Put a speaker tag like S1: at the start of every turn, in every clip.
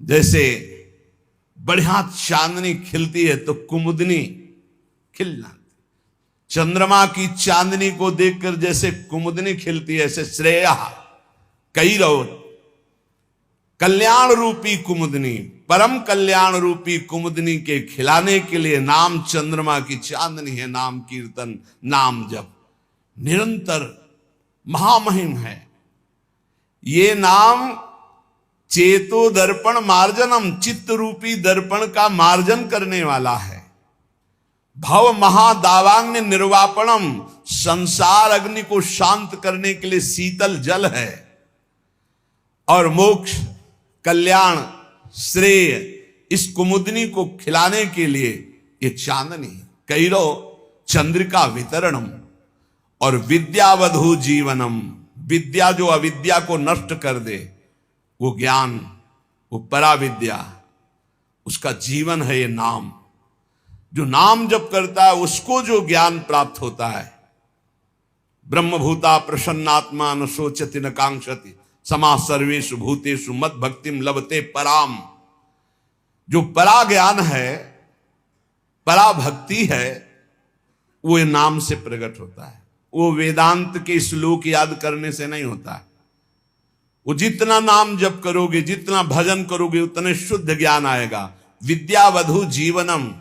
S1: जैसे बढ़िया चांदनी खिलती है तो कुमुदनी खिल जाती, चंद्रमा की चांदनी को देखकर जैसे कुमुदनी खिलती है, ऐसे श्रेया कैरव कल्याण रूपी कुमुदनी, परम कल्याण रूपी कुमुदनी के खिलाने के लिए नाम चंद्रमा की चांदनी है। नाम कीर्तन, नाम जप निरंतर महामहिम है। ये नाम चेतो दर्पण मार्जनम, चित्त रूपी दर्पण का मार्जन करने वाला है। भव महादावाग्नि निर्वापणम, संसार अग्नि को शांत करने के लिए शीतल जल है। और मोक्ष, कल्याण, श्रेय इस कुमुदनी को खिलाने के लिए ये चांदनी। कैरो चंद्रिका वितरणम और विद्यावधु जीवनम, विद्या जो अविद्या को नष्ट कर दे, वो ज्ञान, वो पराविद्या, उसका जीवन है ये नाम। जो नाम जप करता है उसको जो ज्ञान प्राप्त होता है। ब्रह्मभूता प्रसन्नात्मा न सोचति न कांक्षति समा सर्वेषु भूतेषु मद भक्तिम लभते पराम। जो परा ज्ञान है, परा भक्ति है, वो नाम से प्रकट होता है। वो वेदांत के श्लोक याद करने से नहीं होता है। वो जितना नाम जप करोगे, जितना भजन करोगे, उतने शुद्ध ज्ञान आएगा। विद्यावधु जीवनम,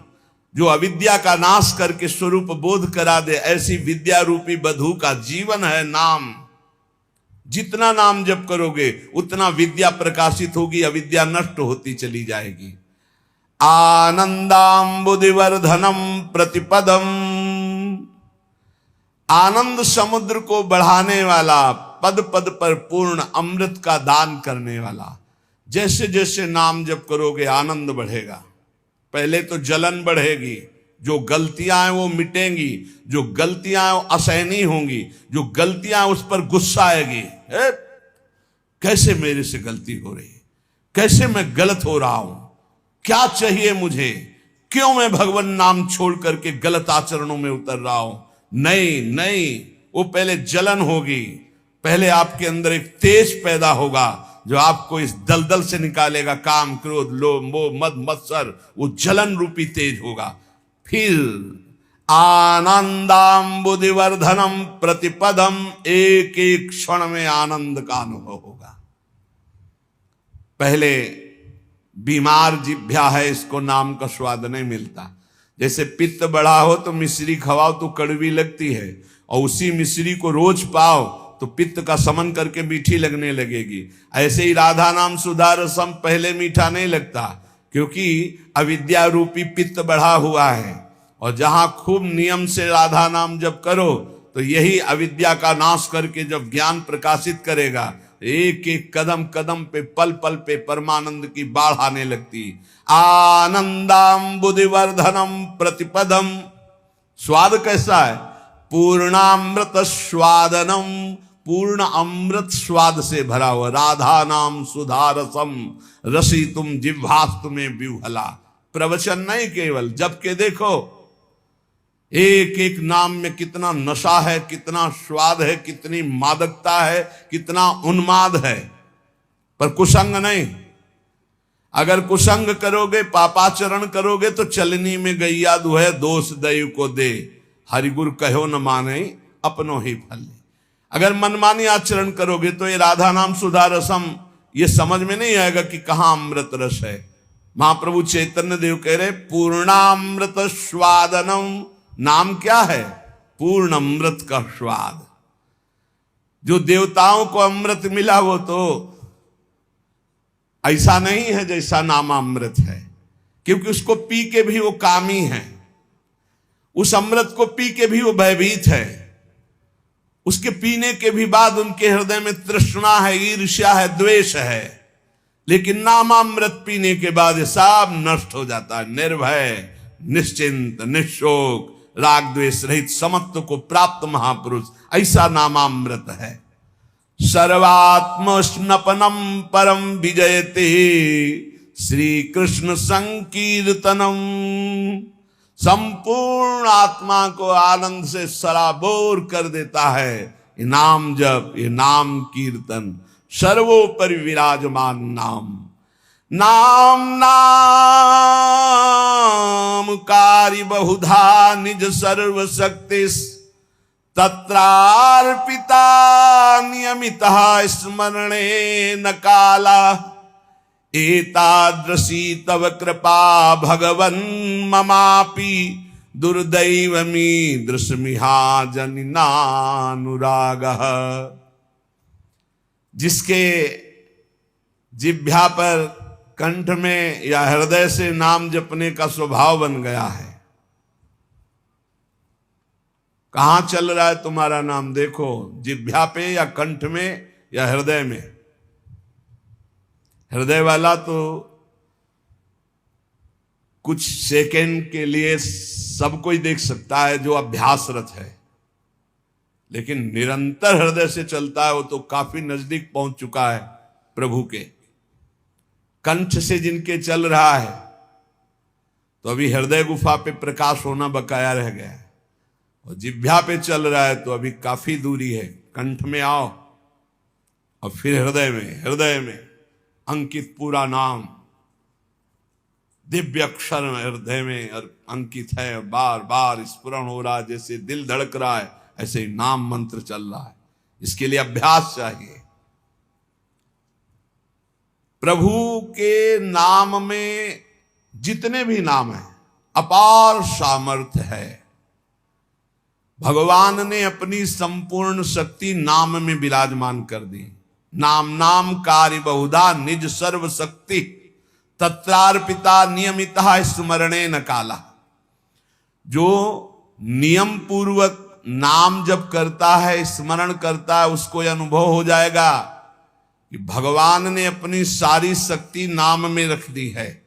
S1: जो अविद्या का नाश करके स्वरूप बोध करा दे, ऐसी विद्या रूपी वधु का जीवन है नाम। जितना नाम जप करोगे उतना विद्या प्रकाशित होगी, अविद्या नष्ट होती चली जाएगी। आनंदांबुदिवर्धनम प्रतिपदम, आनंद समुद्र को बढ़ाने वाला, पद पद पर पूर्ण अमृत का दान करने वाला। जैसे जैसे नाम जप करोगे आनंद बढ़ेगा। पहले तो जलन बढ़ेगी, जो गलतियां हैं वो मिटेंगी, जो गलतियां हैं वो असहनीय होंगी, जो गलतियां उस पर गुस्सा आएगी। कैसे मेरे से गलती हो रही है, कैसे मैं गलत हो रहा हूं, क्या चाहिए मुझे, क्यों मैं भगवान नाम छोड़ करके गलत आचरणों में उतर रहा हूं। नहीं नहीं, वो पहले जलन होगी, पहले आपके अंदर एक तेज पैदा होगा जो आपको इस दलदल से निकालेगा। काम, क्रोध, लोभ, मोह, मद, मत्सर, वो जलन रूपी तेज होगा। फिर आनंदांबुदिवर्धनम प्रतिपदम, एक एक क्षण में आनंद का अनुभव होगा। पहले बीमार जिभ्या है, इसको नाम का स्वाद नहीं मिलता। जैसे पित्त बढ़ा हो तो मिश्री खवाओ तो कड़वी लगती है, और उसी मिश्री को रोज पाओ तो पित्त का समन करके मीठी लगने लगेगी। ऐसे ही राधा नाम सुधा रसम पहले मीठा नहीं लगता, क्योंकि अविद्या रूपी पित्त बढ़ा हुआ है। और जहां खूब नियम से राधा नाम जप करो तो यही अविद्या का नाश करके जब ज्ञान प्रकाशित करेगा, एक एक कदम कदम पे, पल पल पे परमानंद की बाढ़ आने लगती। आनंदांबुदिवर्धनम प्रतिपदम, स्वाद कैसा है? पूर्णामृत स्वादनम, पूर्ण अमृत स्वाद से भरा हुआ। राधा नाम सुधा रसम रसी तुम जिह्वास्तु में विह्वला। प्रवचन नहीं केवल, जब के देखो एक एक नाम में कितना नशा है, कितना स्वाद है, कितनी मादकता है, कितना उन्माद है, पर कुसंग नहीं। अगर कुसंग करोगे, पापाचरण करोगे तो चलनी में गैया दुहे, दोष दैव को दे, हरिगुरु कहो न माने अपनो ही फल। अगर मनमानी आचरण करोगे तो ये राधा नाम सुधा रसम ये समझ में नहीं आएगा कि कहां अमृत रस है। महाप्रभु चैतन्य देव कह रहे पूर्णामृत स्वादनम, नाम क्या है? पूर्ण अमृत का स्वाद। जो देवताओं को अमृत मिला वो तो ऐसा नहीं है जैसा नाम अमृत है, क्योंकि उसको पी के भी वो कामी है, उस अमृत को पी के भी वो भयभीत है, उसके पीने के भी बाद उनके हृदय में तृष्णा है, ईर्ष्या है, द्वेष है। लेकिन नामामृत पीने के बाद ये सब नष्ट हो जाता है। निर्भय, निश्चिंत, निशोक, राग द्वेष रहित समत्व को प्राप्त महापुरुष, ऐसा नामामृत है। सर्वात्म स्नपनम परम विजयते श्री कृष्ण संकीर्तनम, संपूर्ण आत्मा को आनंद से सराबोर कर देता है ये नाम जप, ये नाम कीर्तन। सर्वोपरि विराजमान नाम, नाम नाम कारी बहुधा निज सर्व शक्ति तत्रार्पिता नियमितः स्मरणे न काला एतादृशी तव कृपा भगवन् ममापि दुर्दैवमी दृश्मिहा जनिनानुरागः। जिसके जिह्वा पर, कंठ में या हृदय से नाम जपने का स्वभाव बन गया है। कहां चल रहा है तुम्हारा नाम? देखो, जिह्वा पे या कंठ में या हृदय में। हृदय वाला तो कुछ सेकंड के लिए सब कोई देख सकता है जो अभ्यासरत है, लेकिन निरंतर हृदय से चलता है वो तो काफी नजदीक पहुंच चुका है प्रभु के। कंठ से जिनके चल रहा है तो अभी हृदय गुफा पे प्रकाश होना बकाया रह गया है, और जिह्वा पे चल रहा है तो अभी काफी दूरी है। कंठ में आओ और फिर हृदय में अंकित पूरा नाम, दिव्य अक्षर हृदय में अंकित है, बार बार स्फुरण हो रहा है। जैसे दिल धड़क रहा है ऐसे ही नाम मंत्र चल रहा है। इसके लिए अभ्यास चाहिए। प्रभु के नाम में जितने भी नाम हैं अपार सामर्थ्य है। भगवान ने अपनी संपूर्ण शक्ति नाम में विराजमान कर दी। नाम नाम कार्य बहुधा निज सर्व शक्ति तत्रार्पिता नियमितः स्मरणे न काला। जो नियम पूर्वक नाम जप करता है, स्मरण करता है, उसको यह अनुभव हो जाएगा कि भगवान ने अपनी सारी शक्ति नाम में रख दी है।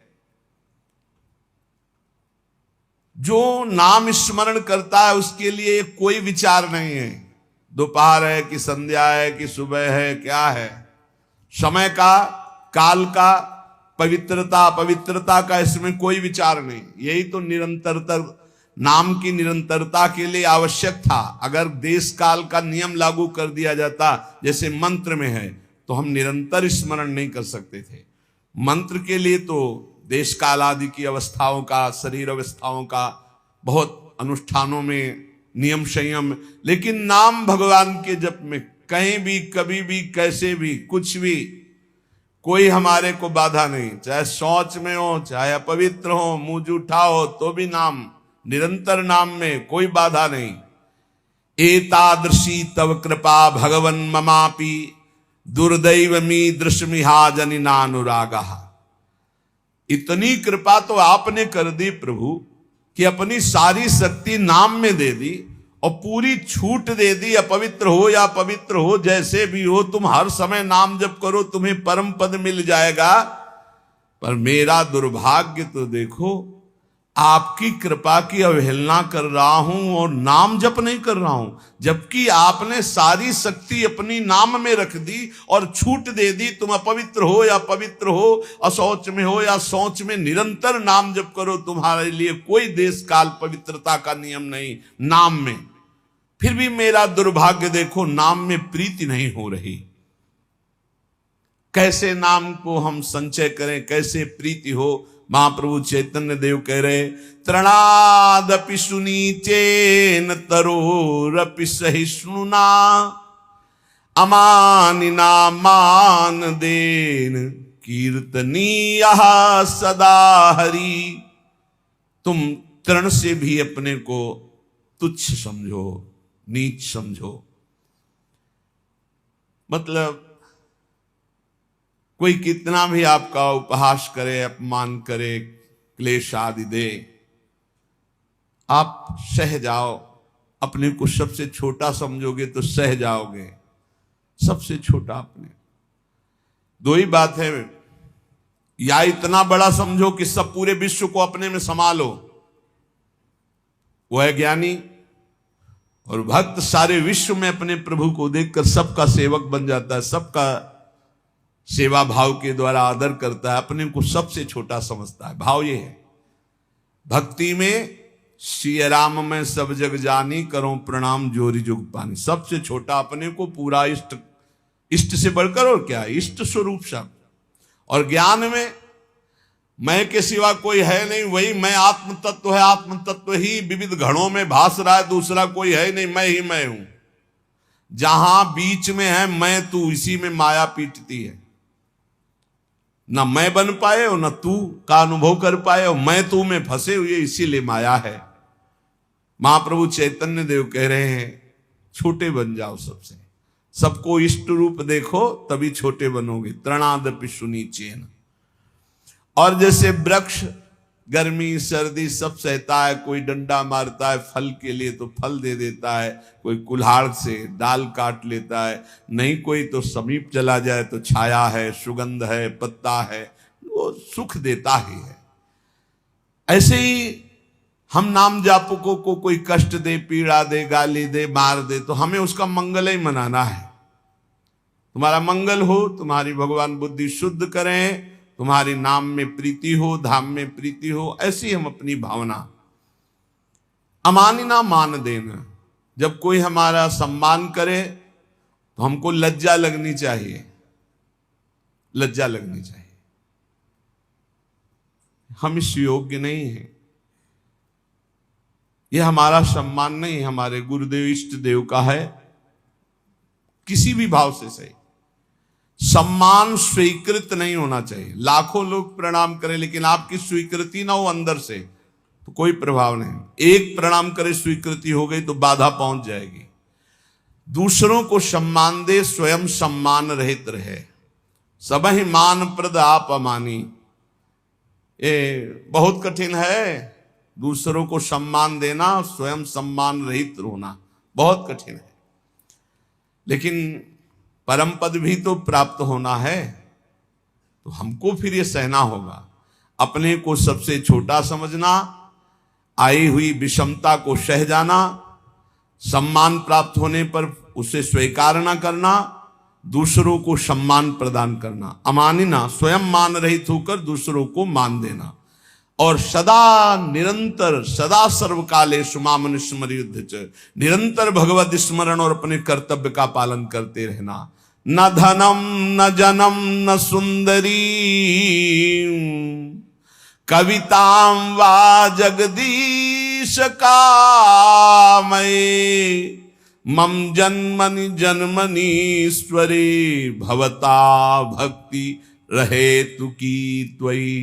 S1: जो नाम स्मरण करता है उसके लिए कोई विचार नहीं है, दोपहर है कि संध्या है कि सुबह है, क्या है, समय का, काल का, पवित्रता अपवित्रता का इसमें कोई विचार नहीं। यही तो निरंतरता, नाम की निरंतरता के लिए आवश्यक था। अगर देश काल का नियम लागू कर दिया जाता जैसे मंत्र में है तो हम निरंतर स्मरण नहीं कर सकते थे। मंत्र के लिए तो देश काल आदि की अवस्थाओं का, शरीर अवस्थाओं का बहुत अनुष्ठानों में नियम संयम, लेकिन नाम भगवान के जप में कहीं भी, कभी भी, कैसे भी, कुछ भी कोई हमारे को बाधा नहीं। चाहे शौच में हो, चाहे अपवित्र हो, मुंह जूठा हो, तो भी नाम, निरंतर नाम में कोई बाधा नहीं। एतादृशी तव कृपा भगवन् ममापि दुर्दैवमी दृश्मिहा जनिनानुरागः। इतनी कृपा तो आपने कर दी प्रभु कि अपनी सारी शक्ति नाम में दे दी और पूरी छूट दे दी। अपवित्र हो या पवित्र हो, जैसे भी हो, तुम हर समय नाम जप करो, तुम्हें परम पद मिल जाएगा। पर मेरा दुर्भाग्य तो देखो, आपकी कृपा की अवहेलना कर रहा हूं और नाम जप नहीं कर रहा हूं, जबकि आपने सारी शक्ति अपनी नाम में रख दी और छूट दे दी। तुम अपवित्र हो या पवित्र हो, अशौच में हो या शौच में, निरंतर नाम जप करो। तुम्हारे लिए कोई देश काल पवित्रता का नियम नहीं नाम में। फिर भी मेरा दुर्भाग्य देखो, नाम में प्रीति नहीं हो रही। कैसे नाम को हम संचय करें, कैसे प्रीति हो? महाप्रभु चैतन्य देव कह रहे, तृणादपि सुनीचेन तरोरपि सहिष्णुना अमानिना मान देन कीर्तनीयः सदा हरि। तुम तृण से भी अपने को तुच्छ समझो, नीच समझो। मतलब कोई कितना भी आपका उपहास करे, अपमान करे, क्लेश आदि दे, आप सह जाओ। अपने को सबसे छोटा समझोगे तो सह जाओगे, सबसे छोटा अपने। दो ही बात है, या इतना बड़ा समझो कि सब पूरे विश्व को अपने में संभालो, वो है ज्ञानी। और भक्त सारे विश्व में अपने प्रभु को देखकर सबका सेवक बन जाता है, सबका सेवा भाव के द्वारा आदर करता है, अपने को सबसे छोटा समझता है। भाव ये है भक्ति में, श्री राम में सब जग जानी, करो प्रणाम जोरी जुग पानी। सबसे छोटा अपने को, पूरा इष्ट, इष्ट से बढ़कर और क्या, इष्ट स्वरूप शब्द। और ज्ञान में मैं के सिवा कोई है नहीं, वही मैं आत्म तत्व है, आत्म तत्व ही विविध घड़ों में भास रहा है, दूसरा कोई है नहीं, मैं ही मैं हूं। जहां बीच में है मैं तू, इसी में माया पीटती है। न मैं बन पाए और न तू का अनुभव कर पाए, और मैं तू में फंसे हुए, इसीलिए माया है। महाप्रभु चैतन्य देव कह रहे हैं छोटे बन जाओ सबसे, सबको इष्ट रूप देखो तभी छोटे बनोगे। तृणादपि सुनीचेन। और जैसे वृक्ष गर्मी सर्दी सब सहता है, कोई डंडा मारता है फल के लिए तो फल दे देता है, कोई कुल्हाड़ से डाल काट लेता है, नहीं कोई तो समीप चला जाए तो छाया है, सुगंध है, पत्ता है, वो सुख देता ही है। ऐसे ही हम नाम जापकों को कोई कष्ट दे, पीड़ा दे, गाली दे, मार दे, तो हमें उसका मंगल ही मनाना है। तुम्हारा मंगल हो, तुम्हारी भगवान बुद्धि शुद्ध करें, तुम्हारी नाम में प्रीति हो, धाम में प्रीति हो, ऐसी हम अपनी भावना। अमानिना मान देना, जब कोई हमारा सम्मान करे तो हमको लज्जा लगनी चाहिए, लज्जा लगनी चाहिए। हम इस योग्य नहीं हैं, यह हमारा सम्मान नहीं, हमारे गुरुदेव इष्ट देव का है। किसी भी भाव से सही, सम्मान स्वीकृत नहीं होना चाहिए। लाखों लोग प्रणाम करें लेकिन आपकी स्वीकृति ना हो अंदर से तो कोई प्रभाव नहीं। एक प्रणाम करे स्वीकृति हो गई तो बाधा पहुंच जाएगी। दूसरों को सम्मान दे, स्वयं सम्मान रहित रहे। सबहि मान प्रद आप अमानी, ये बहुत कठिन है। दूसरों को सम्मान देना, स्वयं सम्मान रहित होना बहुत कठिन है। लेकिन परम पद भी तो प्राप्त होना है, तो हमको फिर ये सहना होगा। अपने को सबसे छोटा समझना, आई हुई विषमता को सह जाना, सम्मान प्राप्त होने पर उसे स्वीकार न करना, दूसरों को सम्मान प्रदान करना। अमानिना, स्वयं मान रहित होकर दूसरों को मान देना। और सदा निरंतर, सदा सर्वकाले सुमामन स्मर च, निरंतर भगवत स्मरण और अपने कर्तव्य का पालन करते रहना। न धनम न जनम न सुंदरी कवितां वा जगदीश कामये, मम जन्मनि जन्मनीश्वरे भवता भक्ति रहे तु की त्वयि।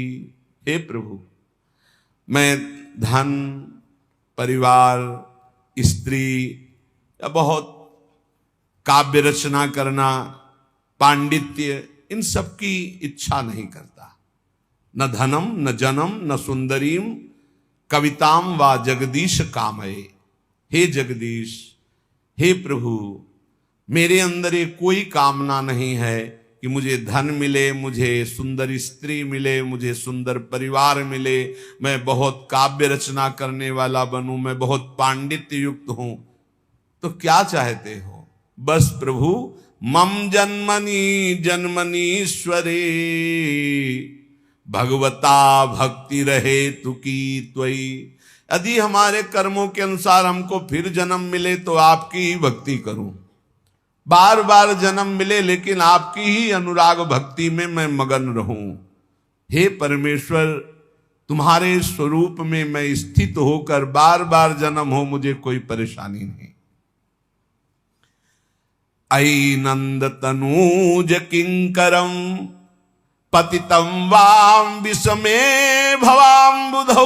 S1: हे प्रभु, मैं धन, परिवार, स्त्री या बहुत काव्य रचना करना, पांडित्य, इन सब की इच्छा नहीं करता। न धनम न जनम न सुंदरीम कविताम वा जगदीश कामये। हे जगदीश, हे प्रभु, मेरे अंदर ये कोई कामना नहीं है कि मुझे धन मिले, मुझे सुंदर स्त्री मिले, मुझे सुंदर परिवार मिले, मैं बहुत काव्य रचना करने वाला बनूं, मैं बहुत पांडित्य युक्त हूं। तो क्या चाहते हो? बस प्रभु, मम जन्मनि जन्मनीश्वरे भगवता भक्ति रहे तु की त्वयि। यदि हमारे कर्मों के अनुसार हमको फिर जन्म मिले तो आपकी ही भक्ति करूं। बार बार जन्म मिले लेकिन आपकी ही अनुराग भक्ति में मैं मगन रहूं। हे परमेश्वर, तुम्हारे स्वरूप में मैं स्थित होकर बार बार जन्म हो, मुझे कोई परेशानी नहीं। अयि नंद तनूज किंकरम पतितं वाम विषमे भवाम्बुधौ,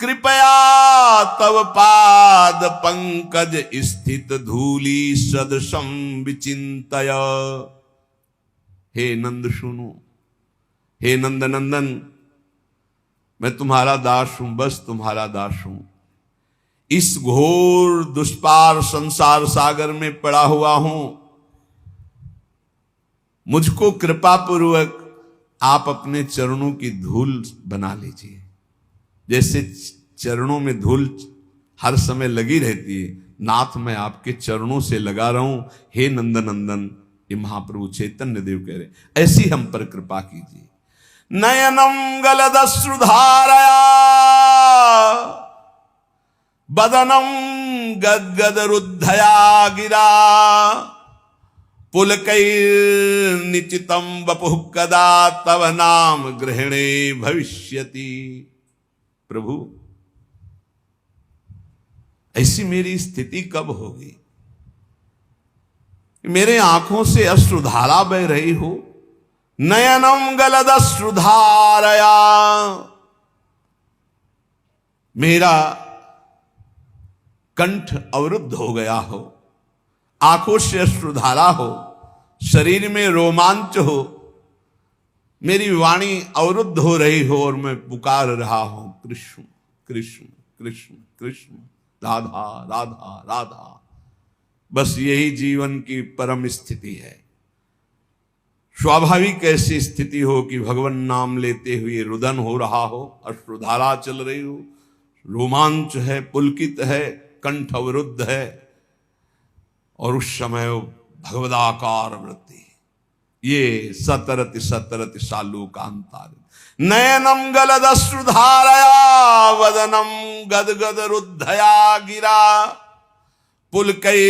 S1: कृपया तव पाद पंकज स्थित धूली सदृशं विचिंतय। हे नंद सुनो, हे नंद नंदन, मैं तुम्हारा दास हूं, बस तुम्हारा दास हूं। इस घोर दुष्पार संसार सागर में पड़ा हुआ हूं, मुझको कृपा पूर्वक आप अपने चरणों की धूल बना लीजिए। जैसे चरणों में धूल हर समय लगी रहती है, नाथ मैं आपके चरणों से लगा रहा हूं। हे नंदनंदन, ये महाप्रभु चैतन्य देव कह रहे, ऐसी हम पर कृपा कीजिए। नयनम गलदश्रुधारया बदनम गदगद रुद्धया गिरा, पुलकैर्निचितं वपुः कदा तव नाम ग्रहणे भविष्यति। प्रभु ऐसी मेरी स्थिति कब होगी? मेरे आंखों से अश्रुधारा बह रही हो, नयनम गलदश्रुधारया, मेरा कंठ अवरुद्ध हो गया हो, आंखों से अश्रुधारा हो, शरीर में रोमांच हो, मेरी वाणी अवरुद्ध हो रही हो और मैं पुकार रहा हूं कृष्ण कृष्ण कृष्ण कृष्ण, राधा राधा राधा। बस यही जीवन की परम स्थिति है। स्वाभाविक ऐसी स्थिति हो कि भगवान नाम लेते हुए रुदन हो रहा हो, अश्रुधारा चल रही हो, रोमांच है, पुलकित है, कंठ अवरुद्ध है, और उस समय भगवदाकार वृत्ति, ये सतरति सतरति सालू कांतार, नयनम गलदश्रुधारया वदनम गदगद रुद्धया गिरा, पुलकैर्निचितं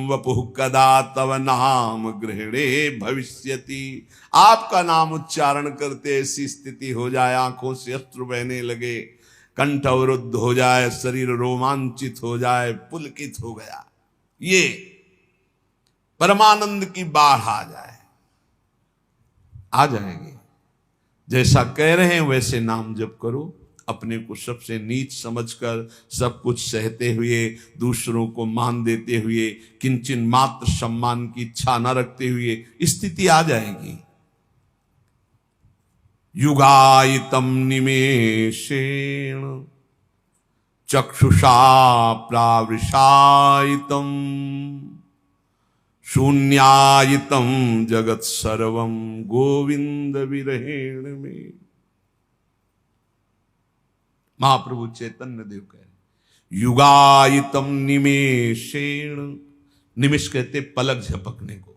S1: वपुः कदा तव नाम गृहणे भविष्यति। आपका नाम उच्चारण करते ऐसी स्थिति हो जाए, आंखों से अश्रु बहने लगे, कंठ अवरुद्ध हो जाए, शरीर रोमांचित हो जाए, पुलकित हो गया, ये परमानंद की बाढ़ आ जाए, आ जाएगी। जैसा कह रहे हैं वैसे नाम जप करो, अपने को सबसे नीच समझकर, सब कुछ सहते हुए, दूसरों को मान देते हुए, किंचन मात्र सम्मान की इच्छा न रखते हुए स्थिति आ जाएगी। युगायितम निमेषेण चक्षुषा प्रावृषायितम शून्यायितम जगत सर्वम गोविंद विरहेण में। महाप्रभु चैतन्य देव कह रहे युगायितम निमेषेण, निमिष कहते पलक झपकने को,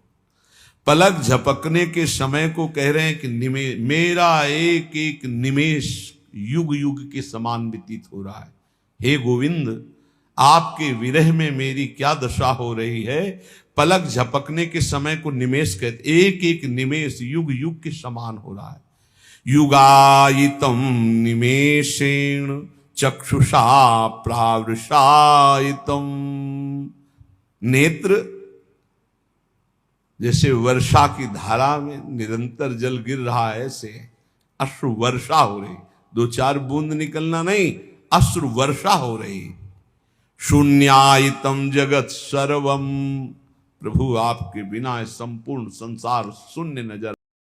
S1: पलक झपकने के समय को कह रहे हैं कि मेरा एक एक निमेष युग युग के समान व्यतीत हो रहा है। हे गोविंद, आपके विरह में मेरी क्या दशा हो रही है। पलक झपकने के समय को निमेष कहते, एक एक निमेष युग युग के समान हो रहा है। युगायितम निमेषेण चक्षुषा प्रावृषायितम, नेत्र जैसे वर्षा की धारा में निरंतर जल गिर रहा है, ऐसे अश्रु वर्षा हो रही, दो चार बूंद निकलना नहीं, अश्रु वर्षा हो रही। शून्यायितम जगत सर्वम, प्रभु आपके बिना संपूर्ण संसार शून्य नजर